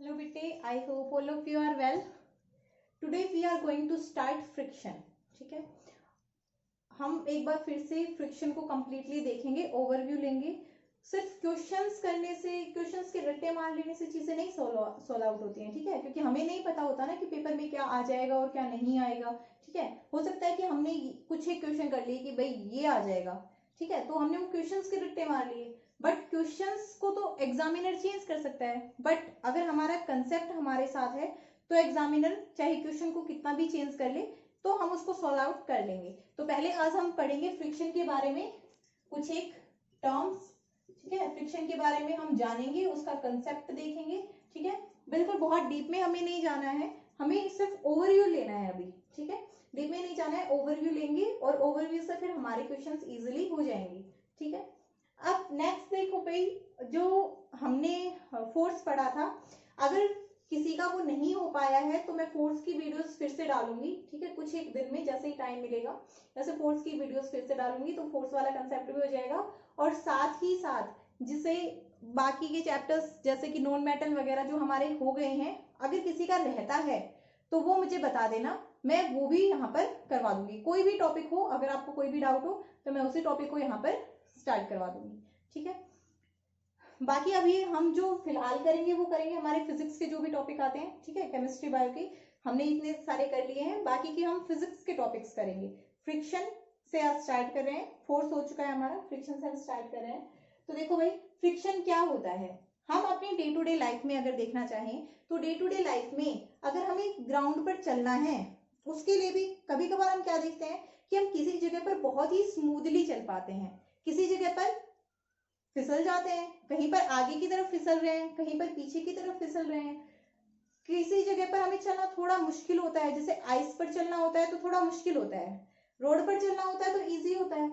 Hello bete, I hope all of you are well. Today we are going to start friction. ठीक है, हम एक बार फिर से फ्रिक्शन को कंप्लीटली देखेंगे, ओवरव्यू लेंगे. सिर्फ क्वेश्चंस करने से, क्वेश्चंस के रट्टे मार लेने से चीजें नहीं सॉल्व आउट होती हैं. ठीक है, क्योंकि हमें नहीं पता होता ना कि पेपर में क्या आ जाएगा और क्या नहीं आएगा. ठीक है, हो सकता है कि हमने कुछ एक क्वेश्चन कर लिए कि भाई ये आ जाएगा. ठीक है, तो हमने वो क्वेश्चंस के रट्टे मार लिए, बट क्वेश्चंस को तो एग्जामिनर चेंज कर सकता है. बट अगर हमारा कंसेप्ट हमारे साथ है तो एग्जामिनर चाहे क्वेश्चन को कितना भी चेंज कर ले तो हम उसको सॉल्व आउट कर लेंगे. तो पहले आज हम पढ़ेंगे फ्रिक्शन के बारे में कुछ एक टर्म्स. ठीक है, फ्रिक्शन के बारे में हम जानेंगे, उसका कंसेप्ट देखेंगे. ठीक है, बिल्कुल बहुत डीप में हमें नहीं जाना है, हमें सिर्फ ओवरव्यू लेना है अभी. ठीक है, डीप में नहीं जाना है, ओवरव्यू लेंगे और ओवरव्यू से फिर हमारे क्वेश्चंस इजीली हो जाएंगे. ठीक है, अब नेक्स्ट देखो भाई, जो हमने फोर्स पढ़ा था, अगर किसी का वो नहीं हो पाया है तो मैं फोर्स की वीडियोस फिर से डालूंगी. ठीक है, कुछ एक दिन में जैसे ही टाइम मिलेगा वैसे फोर्स की वीडियोस फिर से डालूंगी, तो फोर्स वाला कंसेप्ट भी हो जाएगा. और साथ ही साथ जिसे बाकी के चैप्टर्स जैसे कि नॉन मेटल वगैरह जो हमारे हो गए हैं, अगर किसी का रहता है तो वो मुझे बता देना, मैं वो भी यहाँ पर करवा दूंगी. कोई भी टॉपिक हो, अगर आपको कोई भी डाउट हो तो मैं उसी टॉपिक को यहाँ पर स्टार्ट करवा दूंगी. ठीक है, बाकी अभी हम जो फिलहाल करेंगे वो करेंगे हमारे फिजिक्स के जो भी टॉपिक आते हैं. ठीक है, केमिस्ट्री बायो के हमने इतने सारे कर लिए हैं, बाकी के हम फिजिक्स के टॉपिक्स करेंगे. फ्रिक्शन से आज स्टार्ट कर रहे हैं, फोर्स हो चुका है हमारा, फ्रिक्शन से हम स्टार्ट कर रहे हैं. तो देखो भाई, फ्रिक्शन क्या होता है. हम अपनी डे टू डे लाइफ में अगर देखना चाहें तो डे टू डे लाइफ में अगर हमें ग्राउंड पर चलना है, उसके लिए भी कभी कभार हम क्या देखते हैं कि हम किसी जगह पर बहुत ही स्मूथली चल पाते हैं, किसी जगह पर फिसल जाते हैं, कहीं पर आगे की तरफ फिसल रहे हैं, कहीं पर पीछे की तरफ फिसल रहे हैं. किसी जगह पर हमें चलना थोड़ा मुश्किल होता है, जैसे आइस पर चलना होता है तो थोड़ा मुश्किल होता है, रोड पर चलना होता है तो इजी होता है.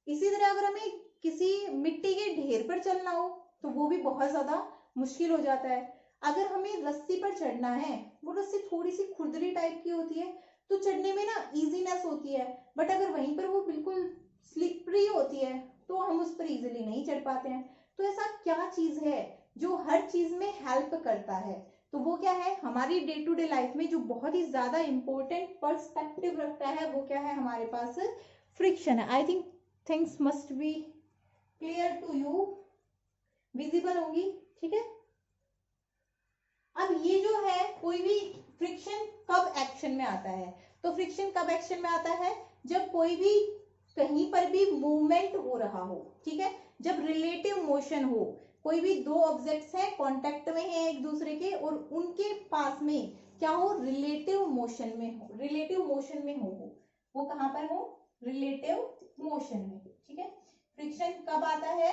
इसी तरह अगर हमें किसी मिट्टी के ढेर पर चलना हो तो वो भी बहुत ज्यादा मुश्किल हो जाता है. अगर हमें रस्सी पर चढ़ना है, वो रस्सी थोड़ी सी खुरदरी टाइप की होती है तो चढ़ने में ना इजीनेस होती है, बट अगर वहीं पर वो बिल्कुल स्लिपरी होती है तो हम उस पर इजीली नहीं चढ़ पाते हैं. तो ऐसा क्या चीज है जो हर चीज में हेल्प करता है, तो वो क्या है हमारी डे टू डे लाइफ में जो बहुत ही ज्यादा इंपॉर्टेंट पर्सपेक्टिव रखता है, वो क्या है हमारे पास फ्रिक्शन है. I think things must be clear to you, visible होंगी. ठीक है, अब ये जो है कोई भी फ्रिक्शन कब एक्शन में आता है, तो फ्रिक्शन कब एक्शन में आता है जब कोई भी कहीं पर भी मूवमेंट हो रहा हो. ठीक है, जब रिलेटिव मोशन हो, कोई भी दो ऑब्जेक्ट्स हैं कांटेक्ट में हैं एक दूसरे के और उनके पास में क्या हो, रिलेटिव मोशन में हो. रिलेटिव मोशन में हो वो कहां पर हो, रिलेटिव मोशन में. ठीक है, फ्रिक्शन कब आता है,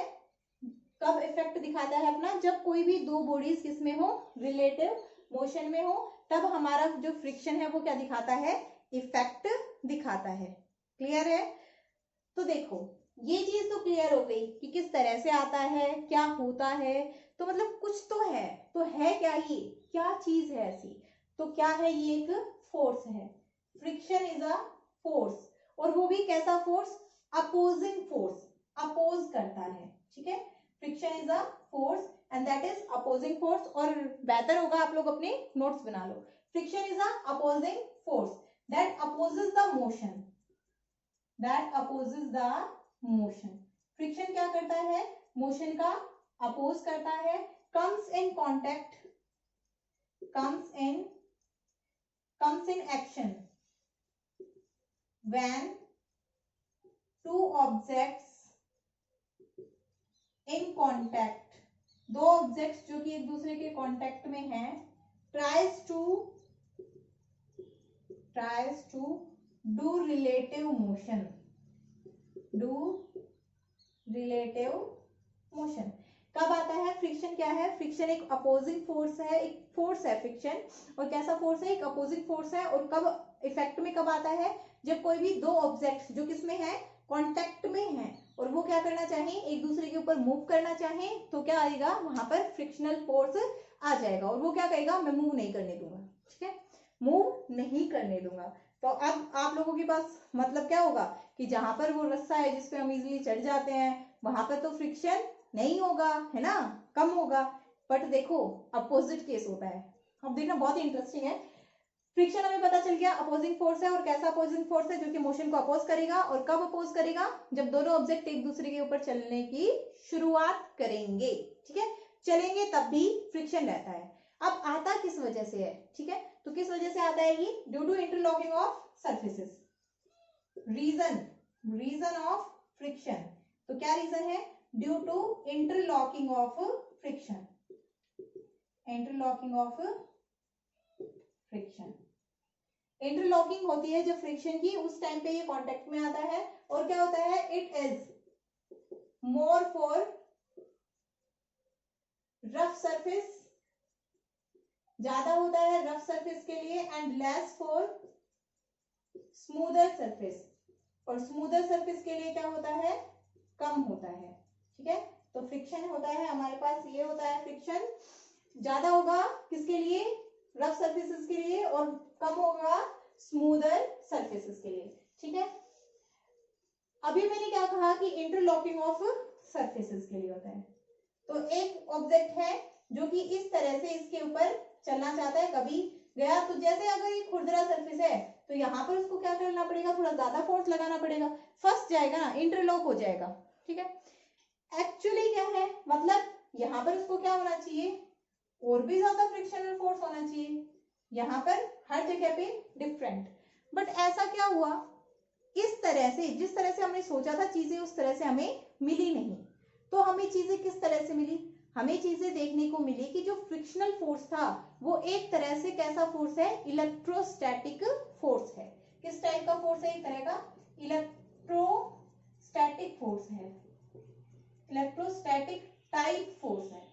कब इफेक्ट दिखाता है अपना, जब कोई भी दो बॉडीज किसमें हो, रिलेटिव मोशन में हो, तब हमारा जो फ्रिक्शन है वो क्या दिखाता है, इफेक्ट दिखाता है. क्लियर है. तो देखो ये चीज तो क्लियर हो गई कि किस तरह से आता है, क्या होता है. तो मतलब कुछ तो है क्या, ये क्या चीज है ऐसी, तो क्या है, ये एक फोर्स है. फ्रिक्शन इज अ फोर्स, और वो भी कैसा फोर्स, अपोजिंग फोर्स, अपोज करता है. ठीक है, friction is a force and that is opposing force. और बेहतर होगा आप लोग अपने नोट्स बना लो. Friction is a opposing force that opposes the motion, that opposes the motion. Friction क्या करता है, मोशन का अपोज करता है. comes in contact, comes in action when two objects in contact, दो ऑब्जेक्ट्स जो कि एक दूसरे के कांटेक्ट में हैं, tries to do relative motion, कब आता है फ्रिक्शन, क्या है फ्रिक्शन, एक अपोजिंग फोर्स है, एक फोर्स है फ्रिक्शन. और कैसा फोर्स है, एक अपोजिंग फोर्स है. और कब इफेक्ट में कब आता है, जब कोई भी दो ऑब्जेक्ट्स जो किसमें है, कांटेक्ट में है, और वो क्या करना चाहे, एक दूसरे के ऊपर मूव करना चाहे, तो क्या आएगा वहां पर फ्रिक्शनल फोर्स आ जाएगा. और वो क्या कहेगा, मैं मूव नहीं करने दूंगा. ठीक है, मूव नहीं करने दूंगा. तो अब आप लोगों के पास मतलब क्या होगा कि जहां पर वो रस्सा है जिसपे हम इजीली चढ़ जाते हैं, वहां पर तो फ्रिक्शन नहीं होगा, है ना, कम होगा. बट देखो अपोजिट केस होता है। अब देखना बहुत ही इंटरेस्टिंग है। फ्रिक्शन हमें पता चल गया अपोजिंग फोर्स है, और कैसा अपोजिंग फोर्स है, जो कि मोशन को अपोज करेगा। और कब अपोज करेगा? जब दोनों ऑब्जेक्ट एक दूसरे के ऊपर चलने की शुरुआत करेंगे, ठीक है, चलेंगे तब भी फ्रिक्शन रहता है। अब आता किस वजह से है, ठीक है, तो किस वजह से आता है ये? Due to interlocking of surfaces. Reason of friction, तो क्या रीजन है? Due to interlocking of friction, interlocking of friction. Interlocking होती है जब फ्रिक्शन की, उस टाइम पे ये कांटेक्ट में आता है। और क्या होता है? It is more for rough surface, ज्यादा होता है रफ सरफेस के लिए, and less for smoother surface, और स्मूदर सरफेस के लिए क्या होता है? कम होता है, ठीक है। तो फ्रिक्शन होता है हमारे पास, ये होता है फ्रिक्शन, ज्यादा होगा किसके लिए? रफ सरफेसेस के लिए, और कम होगा स्मूदर सरफेसेस के लिए, ठीक है। अभी मैंने क्या कहा कि इंटरलॉकिंग ऑफ सरफेसेस के लिए होता है। तो एक ऑब्जेक्ट है जो कि इस तरह से इसके ऊपर चलना चाहता है, कभी गया तो जैसे अगर ये खुरदरा सरफेस है तो यहाँ पर उसको क्या करना पड़ेगा? थोड़ा ज्यादा फोर्स लगाना पड़ेगा, फंस जाएगा ना, इंटरलॉक हो जाएगा, ठीक है। एक्चुअली क्या है, मतलब यहाँ पर उसको क्या होना चाहिए? और भी ज्यादा फ्रिक्शनल फोर्स होना चाहिए, यहाँ पर हर जगह पे डिफरेंट। बट ऐसा क्या हुआ, इस तरह से जिस तरह से हमने सोचा था चीजें उस तरह से हमें मिली नहीं। तो हमें चीजें किस तरह से मिली? हमें चीजें देखने को मिली कि जो फ्रिक्शनल फोर्स था वो एक तरह से कैसा फोर्स है? इलेक्ट्रोस्टैटिक फोर्स है। किस टाइप का फोर्स है? एक तरह का इलेक्ट्रोस्टैटिक फोर्स है, इलेक्ट्रोस्टैटिक टाइप फोर्स है।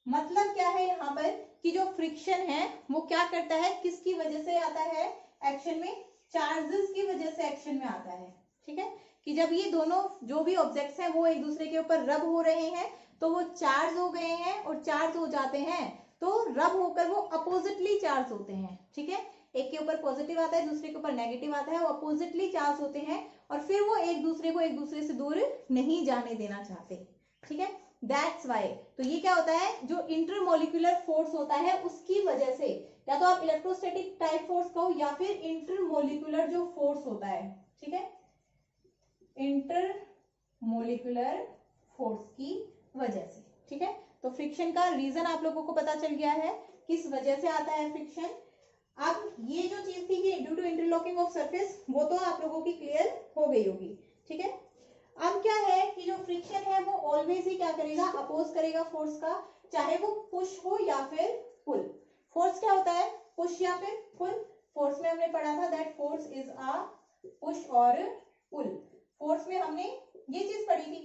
मतलब क्या है यहाँ पर कि जो फ्रिक्शन है वो क्या करता है, किसकी वजह से आता है एक्शन में? चार्जेस की वजह से एक्शन में आता है, ठीक है। कि जब ये दोनों जो भी ऑब्जेक्ट्स हैं वो एक दूसरे के ऊपर रब हो रहे हैं तो वो चार्ज हो गए हैं, और चार्ज हो जाते हैं तो रब होकर वो अपोजिटली चार्ज होते हैं, ठीक है। एक के ऊपर पॉजिटिव आता है, दूसरे के ऊपर नेगेटिव आता है, वो अपोजिटली चार्ज होते हैं, और फिर वो एक दूसरे को एक दूसरे से दूर नहीं जाने देना चाहते, ठीक है। That's why. तो ये क्या होता है, जो इंटरमोलिकुलर फोर्स होता है उसकी वजह से, या तो आप इलेक्ट्रोस्टैटिक टाइप फोर्स कहो या फिर इंटरमोलिकुलर जो फोर्स होता है, ठीक है, इंटरमोलिकुलर फोर्स की वजह से, ठीक है। तो फ्रिक्शन का रीजन आप लोगों को पता चल गया है, किस वजह से आता है फ्रिक्शन। अब ये जो चीज थी कि due to interlocking of surface, वो तो आप लोगों की क्लियर हो गई होगी, ठीक है। अब क्या है कि जो फ्रिक्शन है वो ऑलवेज ही क्या करेगा? अपोज करेगा फोर्स का, चाहे वो पुश हो या फिर पुल। फोर्स क्या होता है? पुश या फिर पुल। फोर्स में हमने पढ़ा था that force is a push और पुल। फोर्स में हमने ये चीज पढ़ी थी।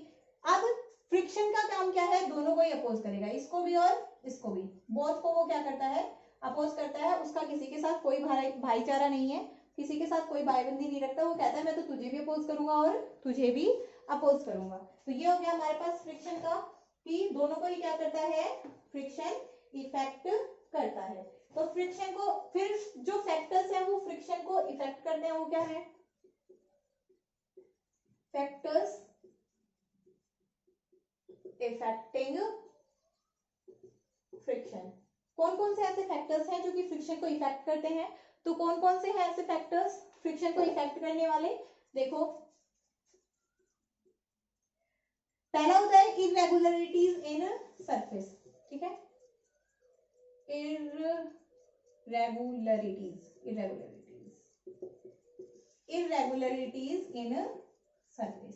अब फ्रिक्शन का काम क्या है? दोनों को ही अपोज करेगा, इसको भी और इसको भी, बोथ को वो क्या करता है? अपोज करता है। उसका किसी के साथ कोई भाईचारा नहीं है, किसी के साथ कोई भाईबंदी नहीं रखता। वो कहता है मैं तो तुझे भी अपोज करूंगा और तुझे भी अपोज करूंगा। तो ये हो गया हमारे पास फ्रिक्शन का, कि दोनों को ही क्या करता है? फ्रिक्शन इफेक्ट करता है। तो फ्रिक्शन को फिर जो फैक्टर्स हैं वो फ्रिक्शन को इफेक्ट करते हैं, वो क्या है? Factors affecting friction. कौन कौन से ऐसे फैक्टर्स हैं जो कि फ्रिक्शन को इफेक्ट करते हैं? तो कौन कौन से हैं ऐसे फैक्टर्स फ्रिक्शन को इफेक्ट करने वाले? देखो, पहला होता है इरेगुलरिटीज इन सरफेस, ठीक है, इरेगुलरिटीज इन सरफेस।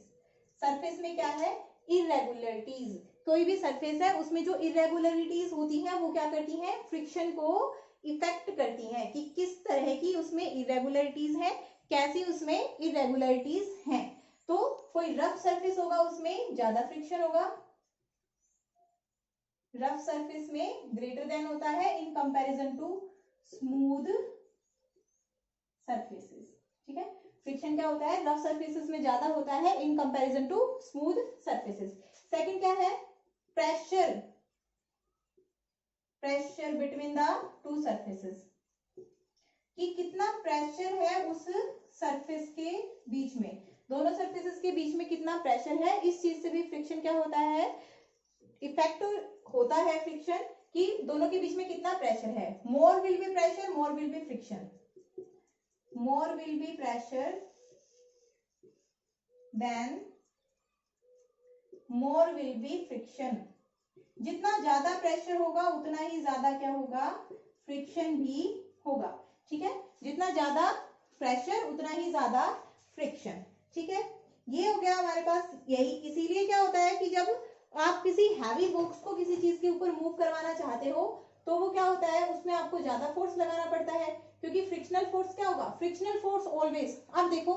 सरफेस में क्या है? इरेगुलरिटीज। कोई भी सरफेस है उसमें जो इरेगुलरिटीज होती हैं वो क्या करती हैं? फ्रिक्शन को इफेक्ट करती हैं, कि किस तरह की उसमें इरेगुलरिटीज है, कैसी उसमें इरेगुलरिटीज हैं। तो कोई रफ सरफेस होगा उसमें ज्यादा फ्रिक्शन होगा, रफ सरफेस में ग्रेटर देन होता है in comparison to smooth surfaces, ठीक है। फ्रिक्शन क्या होता है? रफ सरफेसेस में ज्यादा होता है in comparison to smooth surfaces. Second क्या है? Pressure, pressure between the two surfaces, कि कितना प्रेशर है उस सरफेस के बीच में, दोनों सरफेसेस के बीच में कितना प्रेशर है, इस चीज से भी फ्रिक्शन क्या होता है? इफेक्ट होता है फ्रिक्शन कि दोनों के बीच में कितना प्रेशर है, more will be pressure, more will be friction, more will be pressure then more will be friction. जितना ज्यादा प्रेशर होगा उतना ही ज्यादा क्या होगा, फ्रिक्शन भी होगा। ठीक है, जितना ज्यादा प्रेशर उतना ही ज्यादा फ्रिक्शन। ठीक है, ये हो गया हमारे पास यही। इसीलिए क्या होता है कि जब आप किसी हैवी बॉक्स को किसी चीज के ऊपर मूव करवाना चाहते हो तो वो क्या होता है, उसमें आपको ज्यादा फोर्स लगाना पड़ता है, क्योंकि फ्रिक्शनल फोर्स क्या होगा, फ्रिक्शनल फोर्स ऑलवेज, आप देखो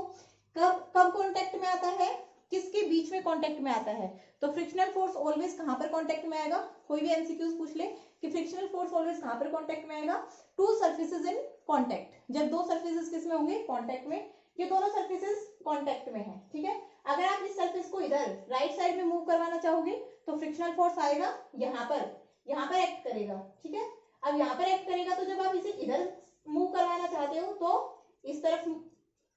कब कब कॉन्टेक्ट में आता है, किसके बीच में कांटेक्ट में आता है, तो फ्रिक्शनल फोर्स ऑलवेज कहां पर कांटेक्ट में आएगा, कोई भी एमसीक्यूज पूछ ले कि फ्रिक्शनल फोर्स ऑलवेज कहां पर कांटेक्ट में आएगा, टू सरफेसेस इन कांटेक्ट, जब दो सरफेसेस किसमें होंगे, कांटेक्ट में, ये दोनों सरफेसेस कांटेक्ट में है। ठीक है, अगर आप इस सरफेस को इधर राइट साइड में मूव करवाना चाहोगे तो फ्रिक्शनल फोर्स आएगा यहाँ पर एक्ट करेगा। ठीक है, अब यहाँ पर एक्ट करेगा तो जब आप इसे इधर मूव करवाना चाहते हो तो इस तरफ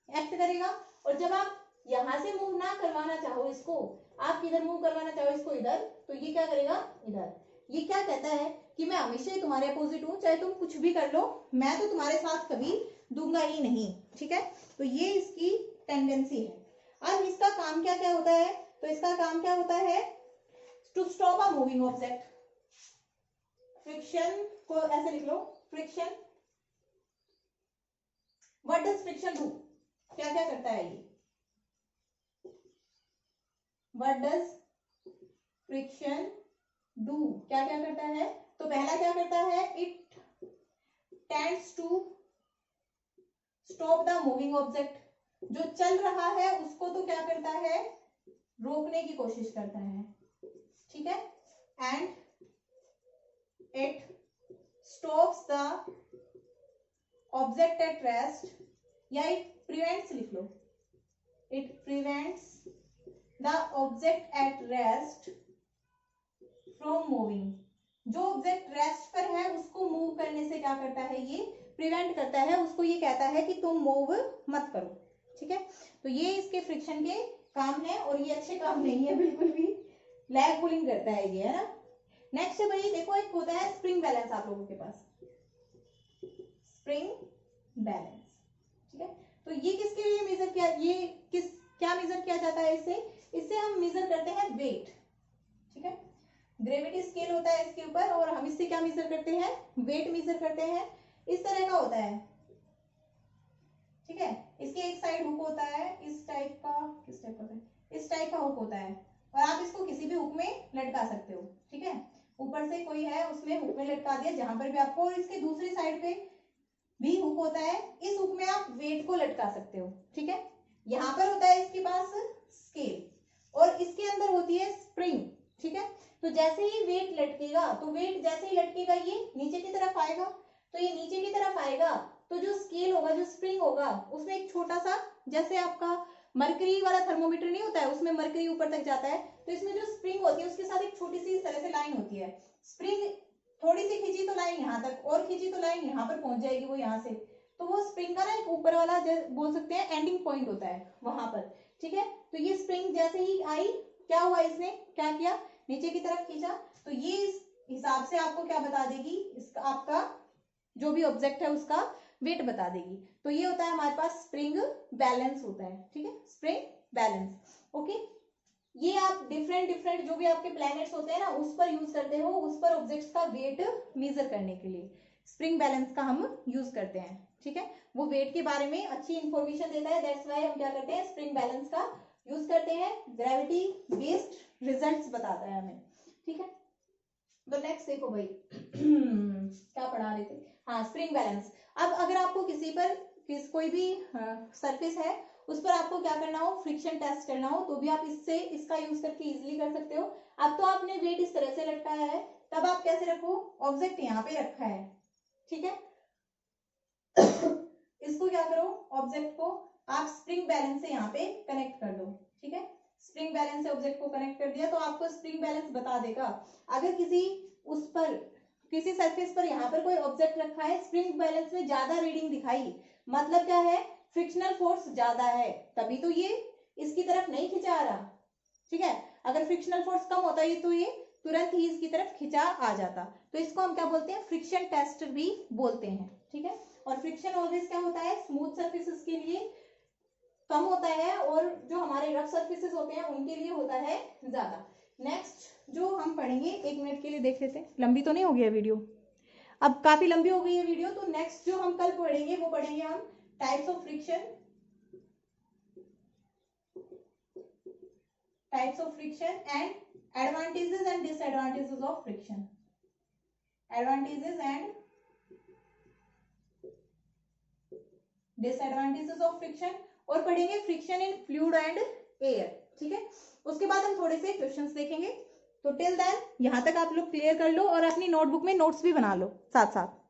एक्ट करेगा, और जब आप यहां से मूव ना करवाना चाहो इसको, आप इधर मूव करवाना चाहो इसको इधर, तो ये क्या करेगा, इधर। ये क्या कहता है कि मैं हमेशा ही तुम्हारे अपोजिट हूं, चाहे तुम कुछ भी कर लो, मैं तो तुम्हारे साथ कभी दूंगा ही नहीं। ठीक है, तो ये इसकी टेंडेंसी है। अब इसका काम क्या क्या होता है, तो इसका काम क्या होता है, to stop a moving object. Friction को ऐसे लिख लो, friction, what does friction do, क्या क्या करता है ये, व्हाट डज फ्रिक्शन डू, क्या क्या करता है, तो पहला क्या करता है, it tends to stop the moving object, जो चल रहा है उसको तो क्या करता है, रोकने की कोशिश करता है। ठीक है, and it stops the object at rest, या इट प्रिवेंट्स, लिख लो, it prevents the object at rest from moving, जो ऑब्जेक्ट रेस्ट पर है उसको मूव करने से क्या करता है, ये प्रिवेंट करता है, उसको ये कहता है कि तुम मूव मत करो। ठीक है, तो ये इसके फ्रिक्शन के काम है, और ये अच्छे काम नहीं है बिल्कुल भी, लैग पुलिंग करता है ये, है ना। नेक्स्ट है भाई, देखो एक होता है स्प्रिंग बैलेंस, आप लोगों के पास स्प्रिंग बैलेंस। ठीक है, तो ये किसके लिए मेजर किया, ये क्या मेजर किया जाता है, इससे हम मेजर करते हैं वेट। ठीक है, ग्रेविटी स्केल होता है इसके ऊपर, और हम इससे क्या मेजर करते हैं, वेट मेजर करते हैं। इस तरह का होता है। ठीक है, इसके एक साइड हुक होता है, इस टाइप का, किस टाइप का होता है, इस टाइप का हुक होता है, और आप इसको किसी भी हुक में लटका सकते हो। ठीक है, ऊपर से कोई है उसमें हुक में लटका दिया जहां पर भी आपको, और इसके दूसरी साइड पे भी हुक होता है, इस हुक में आप वेट को लटका सकते हो। ठीक है, यहाँ पर होता है इसके पास स्केल, और इसके अंदर होती है स्प्रिंग। ठीक है, तो जैसे ही वेट लटकेगा, तो वेट जैसे ही लटकेगा ये नीचे की तरफ आएगा, तो ये नीचे की तरफ आएगा, तो जो स्केल होगा, जो स्प्रिंग होगा, उसमें एक छोटा सा, जैसे आपका मरकरी वाला थर्मोमीटर नहीं होता है, उसमें मरकरी ऊपर तक जाता है, तो इसमें जो स्प्रिंग होती है उसके साथ एक छोटी सी इस तरह से लाइन होती है। स्प्रिंग थोड़ी सी खींची तो लाइन यहाँ तक, और खींची तो लाइन यहाँ पर पहुंच जाएगी, वो यहाँ से, तो वो स्प्रिंग का ना एक ऊपर वाला बोल सकते हैं एंडिंग पॉइंट होता है वहां पर। ठीक है, तो ये स्प्रिंग जैसे ही आई, क्या हुआ, इसने क्या किया, नीचे की तरफ खींचा, तो ये इस हिसाब से आपको क्या बता देगी, इसका आपका जो भी ऑब्जेक्ट है उसका वेट बता देगी। तो ये होता है हमारे पास स्प्रिंग बैलेंस होता है। ठीक है, स्प्रिंग बैलेंस। ओके, ये आप डिफरेंट जो भी आपके प्लैनेट्स होते हैं ना, उस पर यूज करते हो, उस पर ऑब्जेक्ट्स का वेट मेजर करने के लिए स्प्रिंग बैलेंस का हम यूज करते हैं। ठीक है, वो वेट के बारे में अच्छी इंफॉर्मेशन देता है, दैट्स व्हाई हम क्या करते हैं, स्प्रिंग बैलेंस का यूज करते हैं, ग्रेविटी बेस्ड रिजल्ट्स बताता है हमें। ठीक है, तो नेक्स्ट देखो भाई क्या पढ़ा रहे थे, हाँ, स्प्रिंग बैलेंस। अब अगर आपको कोई भी सरफेस है उस पर आपको क्या करना हो, फ्रिक्शन टेस्ट करना हो, तो भी आप इसका यूज करके इजीली कर सकते हो। अब तो आपने वेट इस तरह से लटकाया है, तब आप कैसे रखो, ऑब्जेक्ट यहाँ पे रखा है। ठीक है इसको क्या करो, ऑब्जेक्ट को आप स्प्रिंग बैलेंस से यहाँ पे कनेक्ट कर दो। ठीक है, स्प्रिंग बैलेंस से ऑब्जेक्ट को कनेक्ट कर दिया, तो आपको स्प्रिंग बैलेंस बता देगा। अगर किसी सरफेस पर यहाँ पर कोई ऑब्जेक्ट रखा है, स्प्रिंग बैलेंस में ज्यादा रीडिंग दिखाई, मतलब क्या है, फ्रिक्शनल फोर्स ज्यादा है, तभी तो ये इसकी तरफ नहीं खिंचा रहा। ठीक है, अगर फ्रिक्शनल फोर्स कम होता है तो ये तुरंत ही इसकी तरफ खिंचा आ जाता। तो इसको हम क्या बोलते हैं, फ्रिक्शन टेस्ट भी बोलते हैं, ठीक है। और फ्रिक्शन ऑलवेज क्या होता है, स्मूथ सर्फेसिस के लिए कम होता है और जो हमारे रफ सर्फेसिस होते हैं उनके लिए होता है ज्यादा। नेक्स्ट जो हम पढ़ेंगे, 1 मिनट के लिए देख लेते हैं, लंबी तो नहीं हो गई है वीडियो, अब काफी लंबी हो गई है वीडियो। तो नेक्स्ट जो हम कल पढ़ेंगे वो पढ़ेंगे हम types of friction, types of friction and advantages and disadvantages of friction, advantages and disadvantages of friction, और पढ़ेंगे friction in fluid and air, ठीक है। उसके बाद हम थोड़े से क्वेश्चंस देखेंगे। तो टिल देन यहाँ तक आप लोग क्लियर कर लो और अपनी नोटबुक में नोट्स भी बना लो साथ साथ।